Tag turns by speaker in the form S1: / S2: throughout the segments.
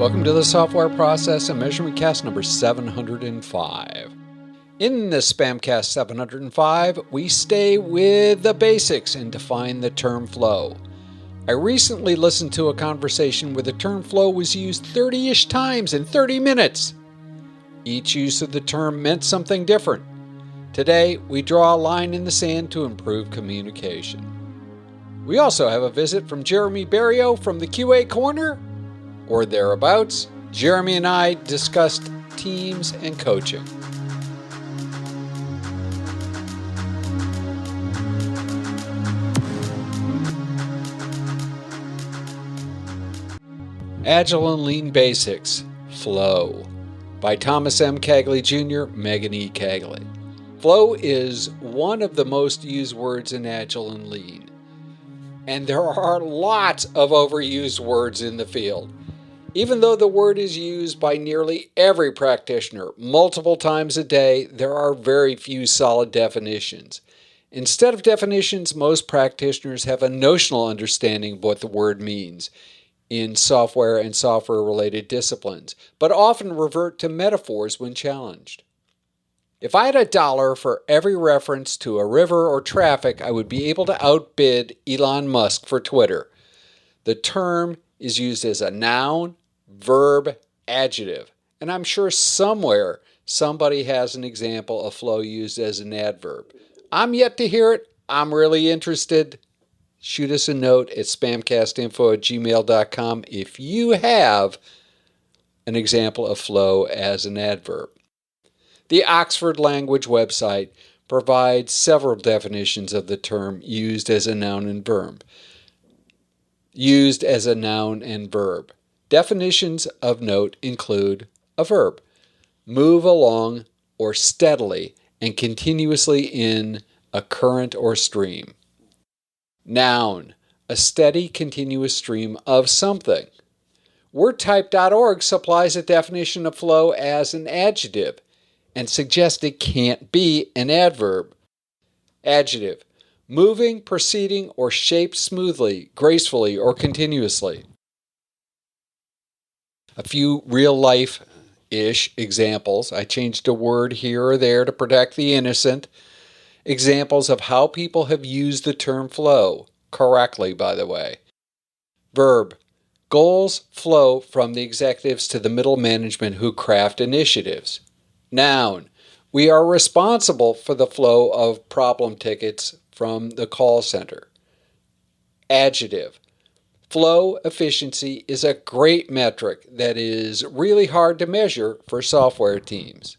S1: Welcome to the Software Process and Measurement Cast number 705. In the SPaMCAST 705, we stay with the basics and define the term flow. I recently listened to a conversation where the term flow was used 30-ish times in 30 minutes. Each use of the term meant something different. Today, we draw a line in the sand to improve communication. We also have a visit from Jeremy Berriault from the QA Corner, or thereabouts. Jeremy and I discussed teams and coaching. Agile and Lean Basics, Flow, by Thomas M. Cagley Jr., Megan E. Cagley. Flow is one of the most used words in Agile and Lean. And there are lots of overused words in the field. Even though the word is used by nearly every practitioner multiple times a day, there are very few solid definitions. Instead of definitions, most practitioners have a notional understanding of what the word means in software and software-related disciplines, but often revert to metaphors when challenged. If I had $1 for every reference to a river or traffic, I would be able to outbid Elon Musk for Twitter. The term is used as a noun, verb, adjective, and I'm sure somewhere somebody has an example of flow used as an adverb. I'm yet to hear it. I'm really interested. Shoot us a note at spamcastinfo@gmail.com if you have an example of flow as an adverb. The Oxford Language website provides several definitions of the term used as a noun and verb. Definitions of note include a verb, move along or steadily and continuously in a current or stream. Noun, a steady, continuous stream of something. WordType.org supplies a definition of flow as an adjective and suggests it can't be an adverb. Adjective, moving, proceeding, or shaped smoothly, gracefully, or continuously. A few real-life-ish examples. I changed a word here or there to protect the innocent. Examples of how people have used the term flow, correctly, by the way. Verb, goals flow from the executives to the middle management who craft initiatives. Noun, we are responsible for the flow of problem tickets from the call center. Adjective, flow efficiency is a great metric that is really hard to measure for software teams.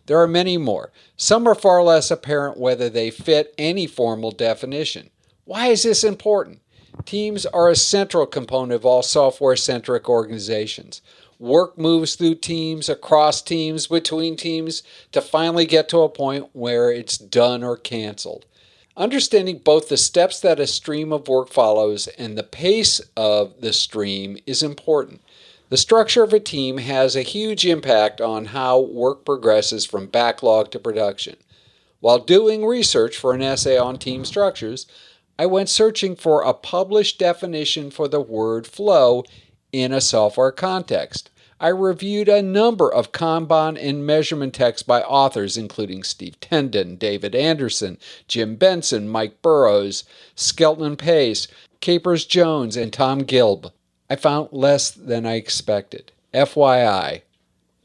S1: There are many more. Some are far less apparent whether they fit any formal definition. Why is this important? Teams are a central component of all software-centric organizations. Work moves through teams, across teams, between teams, to finally get to a point where it's done or canceled. Understanding both the steps that a stream of work follows and the pace of the stream is important. The structure of a team has a huge impact on how work progresses from backlog to production. While doing research for an essay on team structures, I went searching for a published definition for the word flow in a software context. I reviewed a number of Kanban and measurement texts by authors including Steve Tendon, David Anderson, Jim Benson, Mike Burrows, Skelton and Pace, Capers-Jones, and Tom Gilb. I found less than I expected. FYI,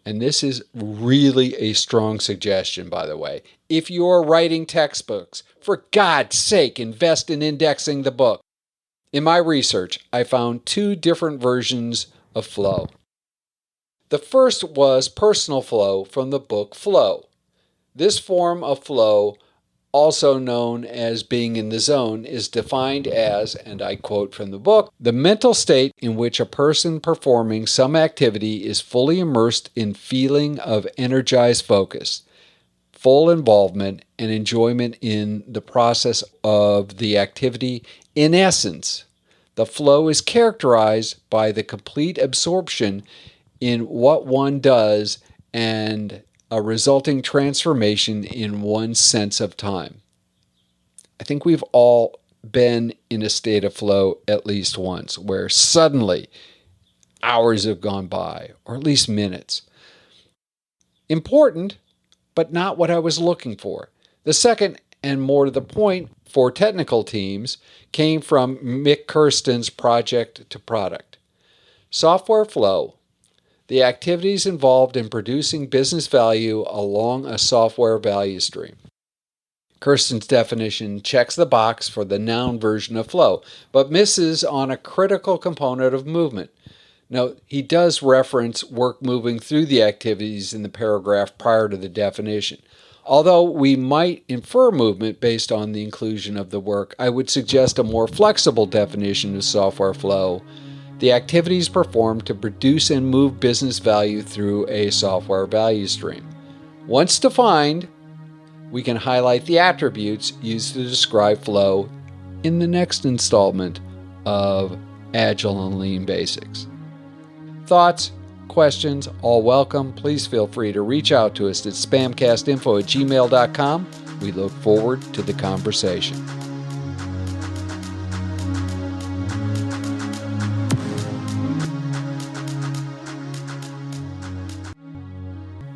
S1: and this is really a strong suggestion, by the way, if you're writing textbooks, for God's sake, invest in indexing the book. In my research, I found 2 different versions of flow. The first was personal flow from the book Flow. This form of flow, also known as being in the zone, is defined as, and I quote from the book, the mental state in which a person performing some activity is fully immersed in feeling of energized focus, full involvement, and enjoyment in the process of the activity. In essence, the flow is characterized by the complete absorption in what one does and a resulting transformation in one's sense of time. I think we've all been in a state of flow at least once, where suddenly hours have gone by, or at least minutes. Important, but not what I was looking for. The second, and more to the point for technical teams, came from Mick Kirsten's Project to Product. Software flow. The activities involved in producing business value along a software value stream. Kirsten's definition checks the box for the noun version of flow, but misses on a critical component of movement. Note, he does reference work moving through the activities in the paragraph prior to the definition. Although we might infer movement based on the inclusion of the work, I would suggest a more flexible definition of software flow. The activities performed to produce and move business value through a software value stream. Once defined, we can highlight the attributes used to describe flow in the next installment of Agile and Lean Basics. Thoughts, questions, all welcome. Please feel free to reach out to us at spamcastinfo@gmail.com. We look forward to the conversation.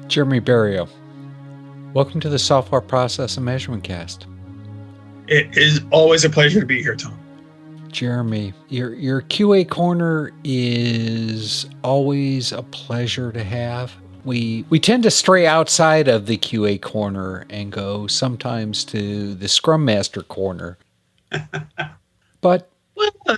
S1: Jeremy Berriault, welcome to the Software Process and Measurement Cast.
S2: It is always a pleasure to be here, Tom.
S1: Jeremy, your QA corner is always a pleasure to have. We tend to stray outside of the QA corner and go sometimes to the Scrum Master corner. But
S2: well,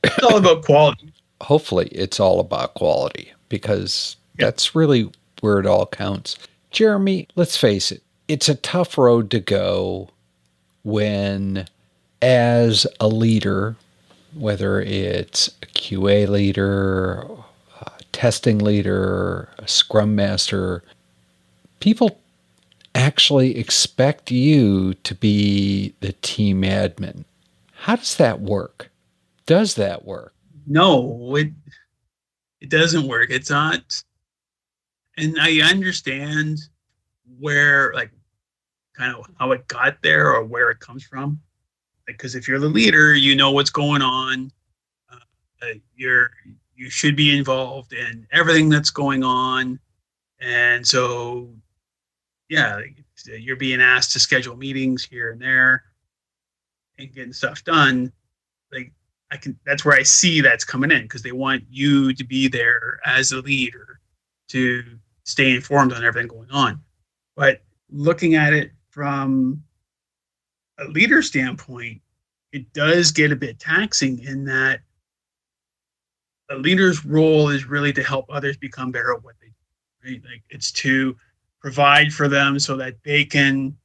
S2: it's all about quality.
S1: Hopefully it's all about quality, because that's really where it all counts. Jeremy, let's face it, it's a tough road to go when, as a leader, whether it's a QA leader, a testing leader, a Scrum Master, people actually expect you to be the team admin. How does that work? Does that work?
S2: No, it doesn't work. It's not. And I understand where, like, kind of how it got there or where it comes from. Because if you're the leader, you know what's going on. You should be involved in everything that's going on. And so, you're being asked to schedule meetings here and there and getting stuff done. That's where I see that's coming in, because they want you to be there as a leader to stay informed on everything going on. But looking at it from a leader standpoint, it does get a bit taxing in that a leader's role is really to help others become better at what they do, right? Like, it's to provide for them so that they can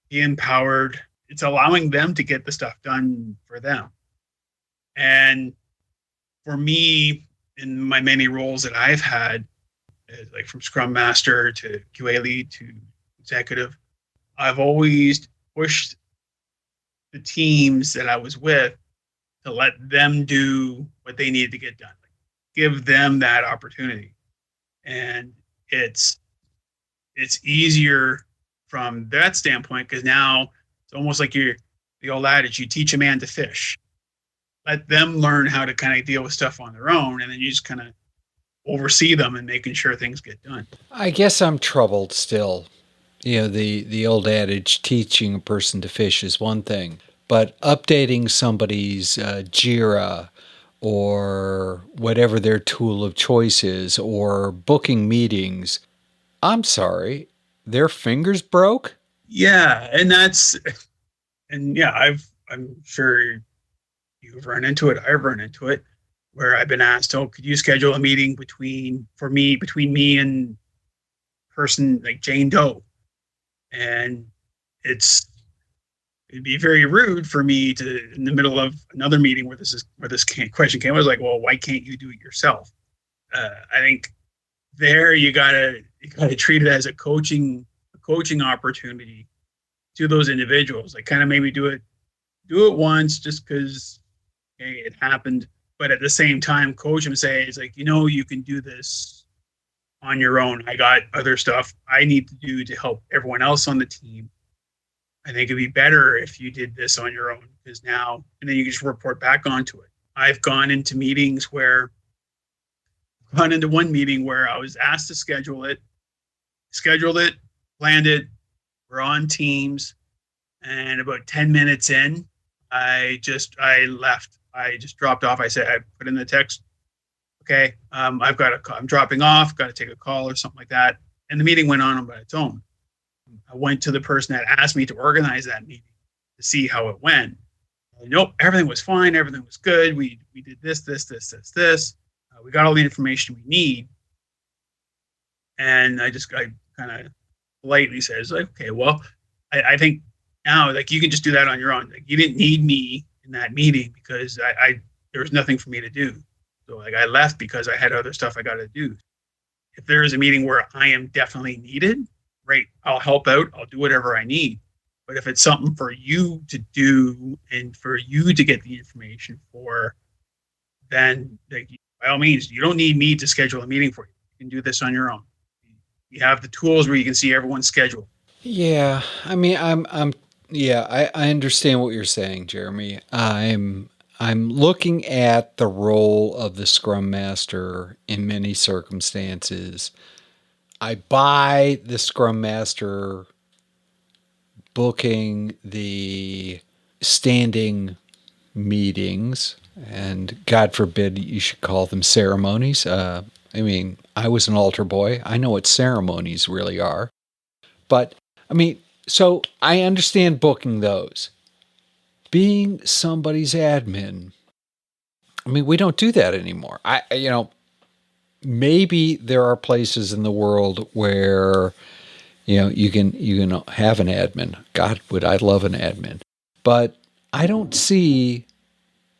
S2: be empowered. It's allowing them to get the stuff done for them. And for me, in my many roles that I've had, like from Scrum Master to QA lead to executive, I've always pushed the teams that I was with to let them do what they needed to get done. Give them that opportunity. And it's easier from that standpoint, because now it's almost like the old adage, you teach a man to fish. Let them learn how to kind of deal with stuff on their own, and then you just kind of oversee them and making sure things get done.
S1: I guess I'm troubled still. The old adage, teaching a person to fish is one thing, but updating somebody's Jira or whatever their tool of choice is, or booking meetings, I'm sorry, their fingers broke?
S2: Yeah, I'm sure you've run into it. I've run into it, where I've been asked, could you schedule a meeting between me and person like Jane Doe? And it'd be very rude for me to, in the middle of another meeting where this question came, I was like, well, why can't you do it yourself? I think there you gotta treat it as a coaching opportunity to those individuals. Like, kind of maybe do it once just because it happened, but at the same time coach them, say, it's like, you can do this on your own. I got other stuff I need to do to help everyone else on the team. I think it'd be better if you did this on your own, because and then you can just report back onto it. I've gone into meetings where run into one meeting where I was asked to scheduled it, planned it. We're on Teams, and about 10 minutes in, I left. I just dropped off. I said, I put in the text, okay, I'm dropping off, got to take a call or something like that. And the meeting went on by its own. I went to the person that asked me to organize that meeting to see how it went. Nope, everything was fine. Everything was good. We did this. We got all the information we need. And I kind of politely says, like, okay, well, I think now, like, you can just do that on your own. Like, you didn't need me in that meeting because there was nothing for me to do. So, like, I left because I had other stuff I got to do. If there is a meeting where I am definitely needed, right, I'll help out. I'll do whatever I need. But if it's something for you to do and for you to get the information for, then, like, by all means, you don't need me to schedule a meeting for you. You can do this on your own. You have the tools where you can see everyone's schedule.
S1: Yeah, I mean, I understand what you're saying, Jeremy. I'm looking at the role of the Scrum Master in many circumstances. I buy the Scrum Master booking the standing meetings, and God forbid you should call them ceremonies. I mean, I was an altar boy. I know what ceremonies really are. But, I mean, so I understand booking those. Being somebody's admin, I mean, we don't do that anymore. Maybe there are places in the world where, you can have an admin. God, would I love an admin. But I don't see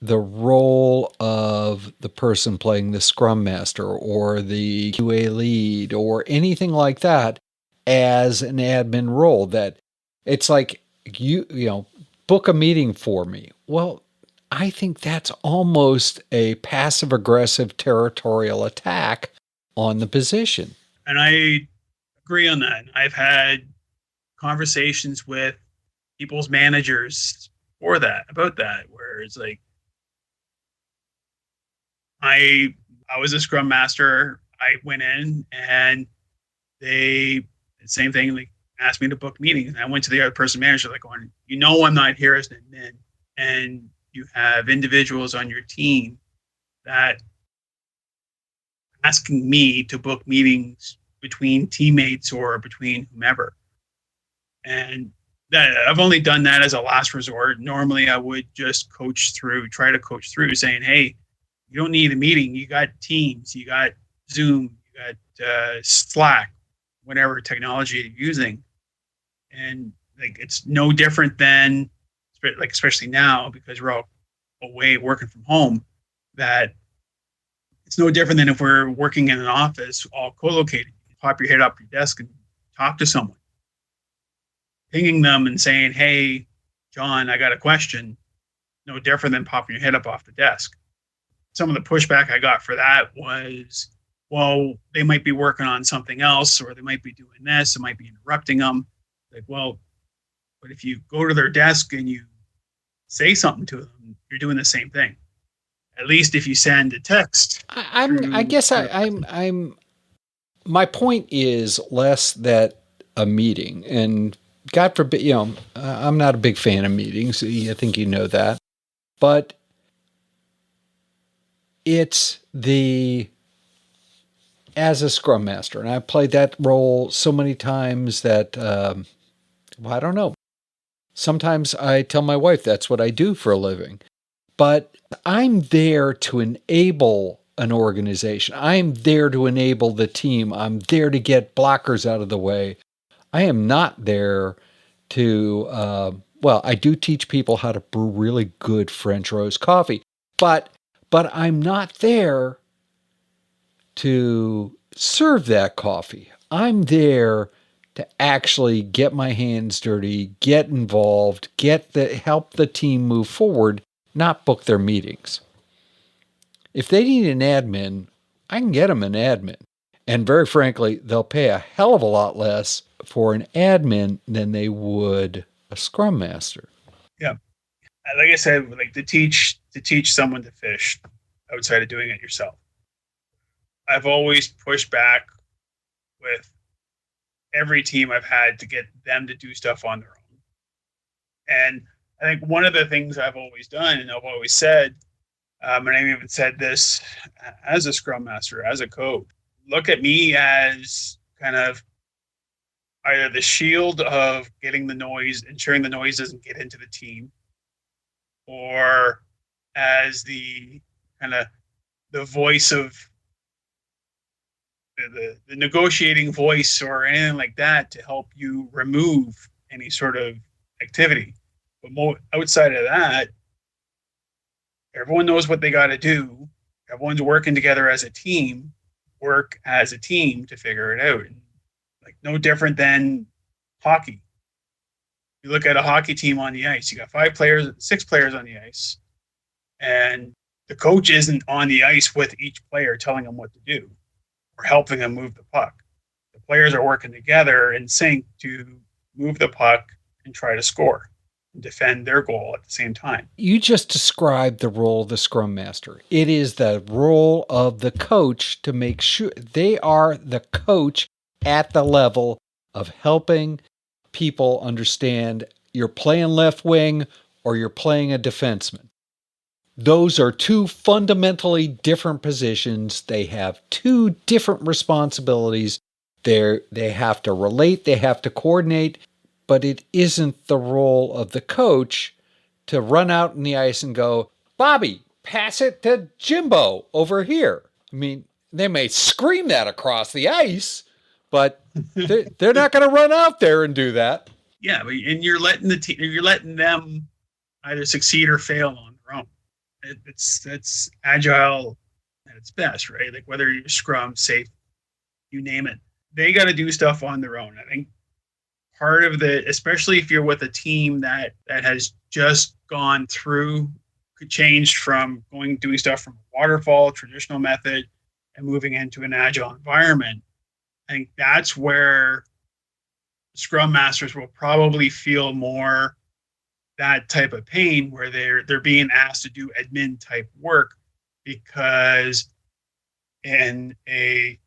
S1: the role of the person playing the Scrum Master or the QA lead or anything like that as an admin role. That it's like, book a meeting for me. Well, I think that's almost a passive aggressive territorial attack on the position.
S2: And I agree on that. I've had conversations with people's managers about that, where it's like, I was a Scrum Master. I went in and same thing, like, asked me to book meetings. And I went to the other person manager, like, going, I'm not here as an admin, and you have individuals on your team that asking me to book meetings between teammates or between whomever. And that I've only done that as a last resort. Normally I would just try to coach through saying, hey, you don't need a meeting. You got Teams, you got Zoom, you got Slack, whatever technology you're using. And, like, it's no different than, like, especially now because we're all away working from home, that it's no different than if we're working in an office all co-located. You pop your head up your desk and talk to someone. Pinging them and saying, hey, John, I got a question. No different than popping your head up off the desk. Some of the pushback I got for that was, well, they might be working on something else, or they might be doing this. It might be interrupting them. Like, well, but if you go to their desk and you say something to them, you're doing the same thing. At least if you send a text.
S1: My point is less that a meeting, and God forbid, I'm not a big fan of meetings. I think you know that, but it's as a Scrum Master, and I've played that role so many times that, I don't know. Sometimes I tell my wife that's what I do for a living, but I'm there to enable an organization. I'm there to enable the team. I'm there to get blockers out of the way. I am not there to, I do teach people how to brew really good French roast coffee, but I'm not there to serve that coffee. I'm there to actually get my hands dirty, get involved, help the team move forward, not book their meetings. If they need an admin, I can get them an admin. And very frankly, they'll pay a hell of a lot less for an admin than they would a Scrum Master.
S2: Yeah. Like I said, like, to teach someone to fish outside of doing it yourself. I've always pushed back with every team I've had to get them to do stuff on their own. And I think one of the things I've always done, and I've always said, and I even said this as a Scrum Master, as a coach, look at me as kind of either the shield of getting the noise, ensuring the noise doesn't get into the team, or as the kind of the voice of the negotiating voice or anything like that to help you remove any sort of activity. But outside of that, everyone knows what they got to do. Everyone's working together as a team, work as a team to figure it out. Like no different than hockey. You look at a hockey team on the ice, you got 6 players on the ice, and the coach isn't on the ice with each player telling them what to do or helping them move the puck. The players are working together in sync to move the puck and try to score and defend their goal at the same time.
S1: You just described the role of the Scrum Master. It is the role of the coach to make sure they are the coach at the level of helping people understand you're playing left wing or you're playing a defenseman. Those are 2 fundamentally different positions. They have 2 different responsibilities. They have to relate, they have to coordinate, but it isn't the role of the coach to run out in the ice and go, Bobby, pass it to Jimbo over here. I mean, they may scream that across the ice, but they're not going to run out there and do that.
S2: Yeah, and you're letting you're letting them either succeed or fail on their own. It's Agile at its best, right? Like whether you're Scrum, Safe, you name it, they got to do stuff on their own. I think part of especially if you're with a team that has just gone through, changed from doing stuff from a waterfall traditional method and moving into an Agile environment, I think that's where Scrum Masters will probably feel more that type of pain where they're being asked to do admin type work, because in the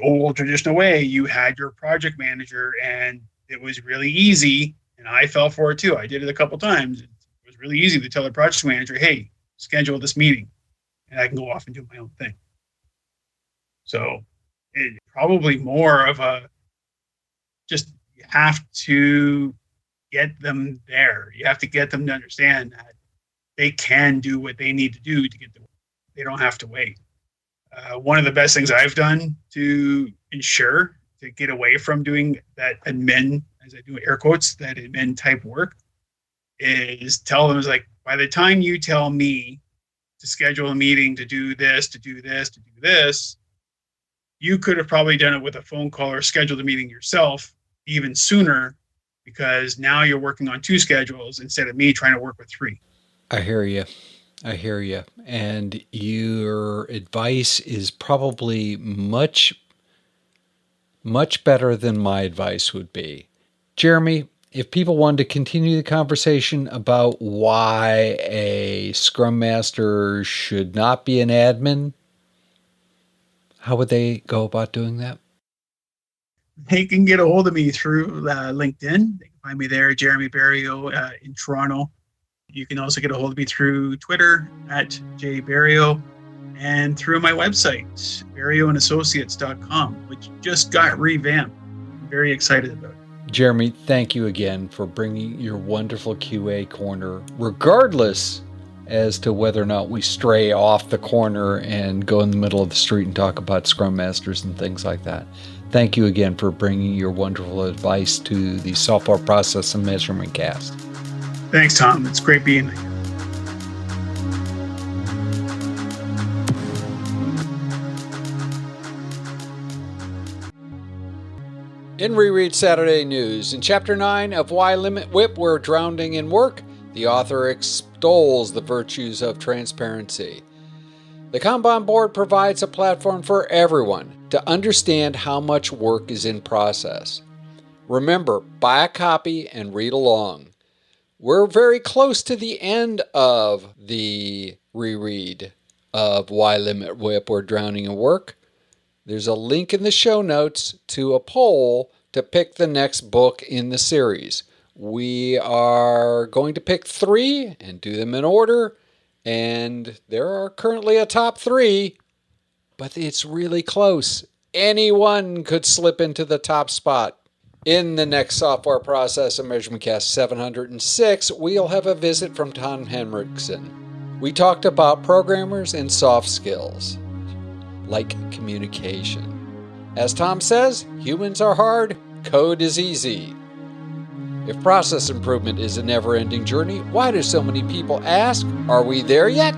S2: old traditional way, you had your project manager and it was really easy. And I fell for it too. I did it a couple times. It was really easy to tell the project manager, hey, schedule this meeting and I can go off and do my own thing. So it's probably more of just you have to get them there. You have to get them to understand that they can do what they need to do to get the work. They don't have to wait. One of the best things I've done to ensure to get away from doing that admin, as I do air quotes, that admin type work, is tell them, is like, by the time you tell me to schedule a meeting to do this, to do this, to do this, you could have probably done it with a phone call or scheduled a meeting yourself even sooner, because now you're working on 2 schedules instead of me trying to work with 3.
S1: I hear you. And your advice is probably much, much better than my advice would be. Jeremy, if people wanted to continue the conversation about why a Scrum Master should not be an admin, how would they go about doing that?
S2: They can get a hold of me through LinkedIn. They can find me there, Jeremy Berriault in Toronto. You can also get a hold of me through Twitter at @jberriault and through my website, berriaultandassociates.com, which just got revamped. I'm very excited about it.
S1: Jeremy, thank you again for bringing your wonderful QA corner, regardless as to whether or not we stray off the corner and go in the middle of the street and talk about Scrum Masters and things like that. Thank you again for bringing your wonderful advice to the Software Process and Measurement Cast.
S2: Thanks, Tom. It's great being here.
S1: In Reread Saturday News, in Chapter 9 of Why Limit WIP We're Drowning in Work, the author extols the virtues of transparency. The Kanban board provides a platform for everyone to understand how much work is in process. Remember, buy a copy and read along. We're very close to the end of the reread. of Why Limit WIP or Drowning in Work, there's a link in the show notes to a poll to pick the next book in the series. We are going to pick 3 and do them in order, and there are currently a top 3, but it's really close. Anyone could slip into the top spot. In the next Software Process and Measurement Cast 706, we'll have a visit from Tom Henricksen. We talked about programmers and soft skills, like communication. As Tom says, humans are hard, code is easy. If process improvement is a never-ending journey, why do so many people ask, are we there yet?